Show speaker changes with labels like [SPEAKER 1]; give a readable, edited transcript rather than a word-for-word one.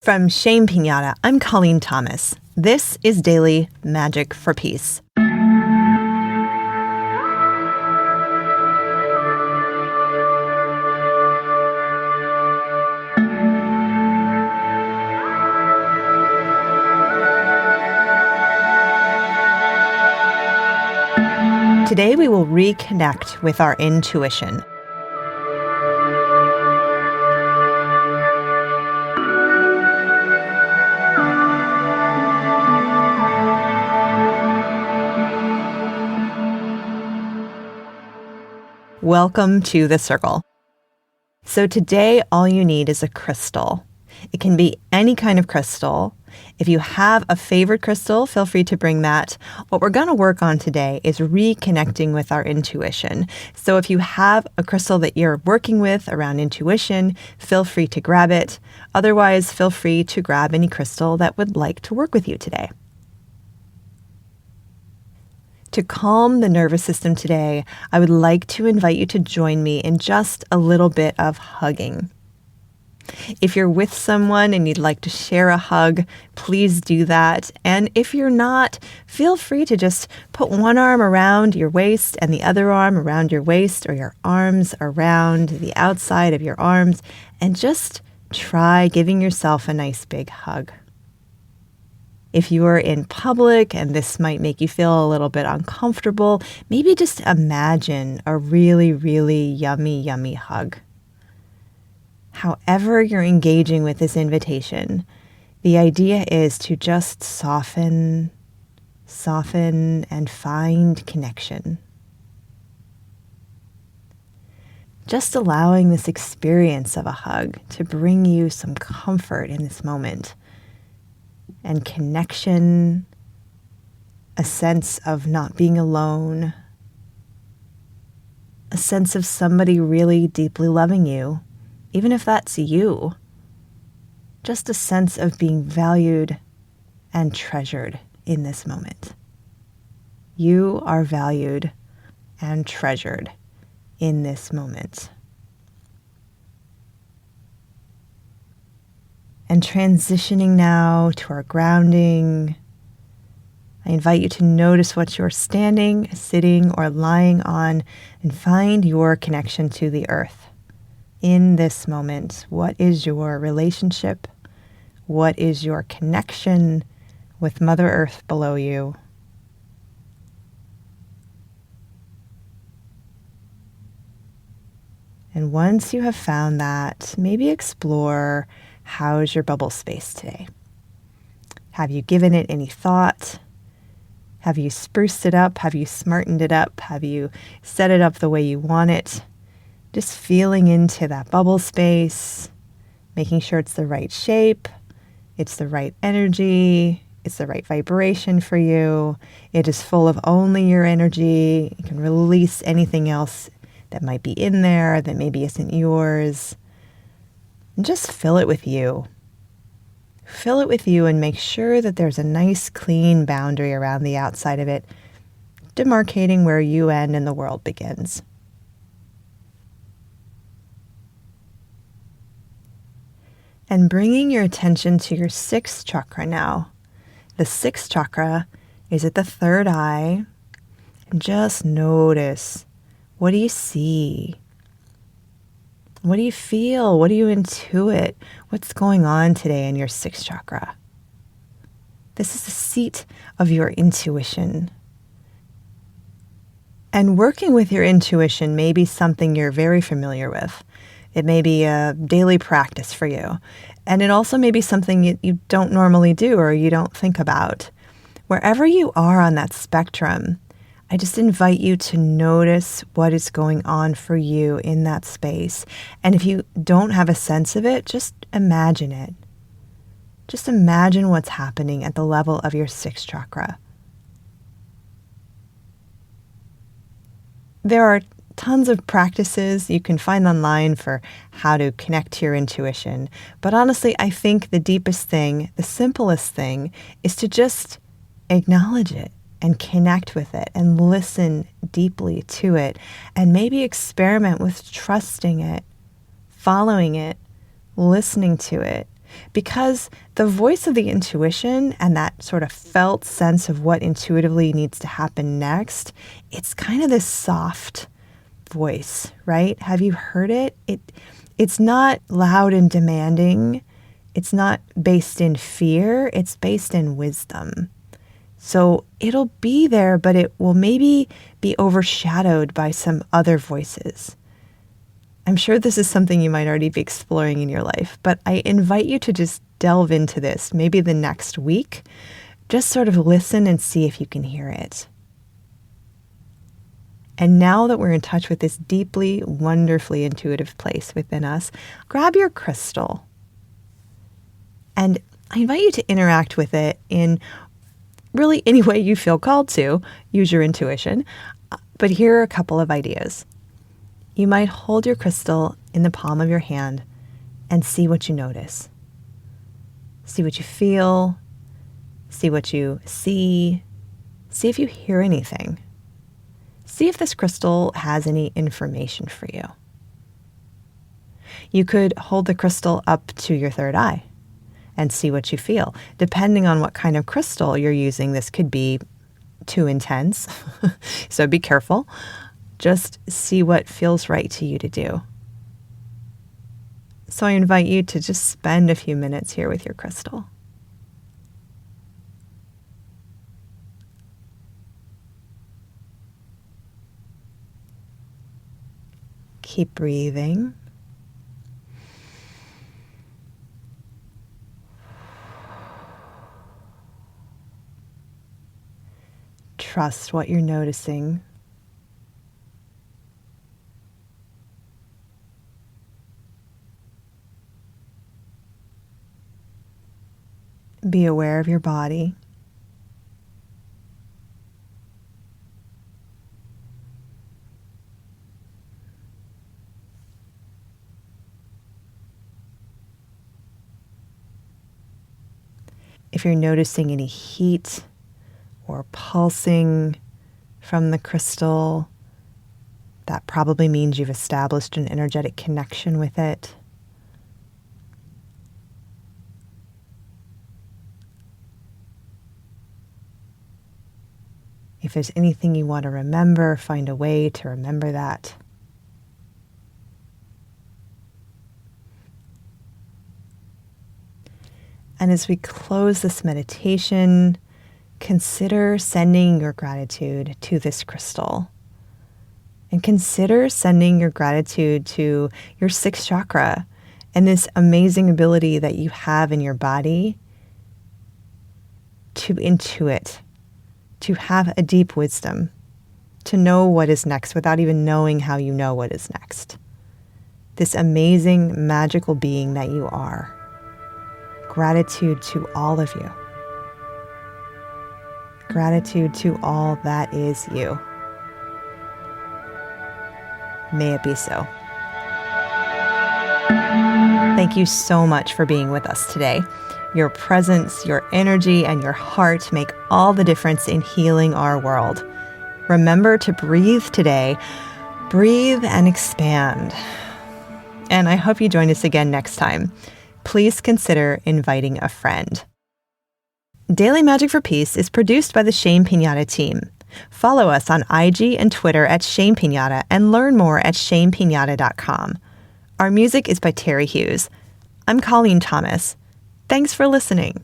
[SPEAKER 1] From Shame Pinata, I'm Colleen Thomas. This is Daily Magic for Peace. Today we will reconnect with our intuition. Welcome to the circle. So today all you need is a crystal. It can be any kind of crystal. If you have a favorite crystal, feel free to bring that. What we're going to work on today is reconnecting with our intuition. So if you have a crystal that you're working with around intuition, feel free to grab it. Otherwise, feel free to grab any crystal that would like to work with you today. To calm the nervous system today, I would like to invite you to join me in just a little bit of hugging. If you're with someone and you'd like to share a hug, please do that. And if you're not, feel free to just put one arm around your waist and the other arm around your waist, or your arms around the outside of your arms, and just try giving yourself a nice big hug. If you are in public and this might make you feel a little bit uncomfortable, maybe just imagine a really, really yummy, yummy hug. However you're engaging with this invitation, the idea is to just soften, and find connection. Just allowing this experience of a hug to bring you some comfort in this moment. And connection, a sense of not being alone, a sense of somebody really deeply loving you, even if that's you. Just a sense of being valued and treasured in this moment. You are valued and treasured in this moment. And transitioning now to our grounding, I invite you to notice what you're standing, sitting, or lying on, and find your connection to the earth. In this moment, what is your relationship? What is your connection with Mother Earth below you? And once you have found that, maybe explore, how's your bubble space today? Have you given it any thought? Have you spruced it up? Have you smartened it up? Have you set it up the way you want it? Just feeling into that bubble space, making sure it's the right shape, it's the right energy, it's the right vibration for you. It is full of only your energy. You can release anything else that might be in there that maybe isn't yours. And just fill it with you. Fill it with you and make sure that there's a nice clean boundary around the outside of it, demarcating where you end and the world begins. And bringing your attention to your sixth chakra now. The sixth chakra is at the third eye. And just notice, what do you see? What do you feel? What do you intuit? What's going on today in your sixth chakra? This is the seat of your intuition. And working with your intuition may be something you're very familiar with. It may be a daily practice for you. And it also may be something you don't normally do or you don't think about. Wherever you are on that spectrum, I just invite you to notice what is going on for you in that space. And if you don't have a sense of it, just imagine it. Just imagine what's happening at the level of your sixth chakra. There are tons of practices you can find online for how to connect to your intuition. But honestly, I think the deepest thing, the simplest thing, is to just acknowledge it. And connect with it and listen deeply to it, and maybe experiment with trusting it, following it, listening to it, because the voice of the intuition and that sort of felt sense of what intuitively needs to happen next, it's kind of this soft voice, right? Have you heard it? It's not loud and demanding. It's not based in fear. It's based in wisdom. So it'll be there, but it will maybe be overshadowed by some other voices. I'm sure this is something you might already be exploring in your life, but I invite you to just delve into this, maybe the next week. Just sort of listen and see if you can hear it. And now that we're in touch with this deeply, wonderfully intuitive place within us, grab your crystal. And I invite you to interact with it in really any way you feel called to. Use your intuition. But here are a couple of ideas. You might hold your crystal in the palm of your hand and see what you notice. See what you feel. See what you see. See if you hear anything. See if this crystal has any information for you. You could hold the crystal up to your third eye and see what you feel. Depending on what kind of crystal you're using, this could be too intense, so be careful. Just see what feels right to you to do. So I invite you to just spend a few minutes here with your crystal. Keep breathing. Trust what you're noticing. Be aware of your body. If you're noticing any heat or pulsing from the crystal, that probably means you've established an energetic connection with it. If there's anything you want to remember, find a way to remember that. And as we close this meditation, consider sending your gratitude to this crystal. And consider sending your gratitude to your sixth chakra and this amazing ability that you have in your body to intuit, to have a deep wisdom, to know what is next without even knowing how you know what is next. This amazing, magical being that you are. Gratitude to all of you. Gratitude to all that is you. May it be so. Thank you so much for being with us today. Your presence, your energy, and your heart make all the difference in healing our world. Remember to breathe today. Breathe and expand. And I hope you join us again next time. Please consider inviting a friend. Daily Magic for Peace is produced by the Shame Pinata team. Follow us on IG and Twitter at Shame Pinata and learn more at shamepinata.com. Our music is by Terry Hughes. I'm Colleen Thomas. Thanks for listening.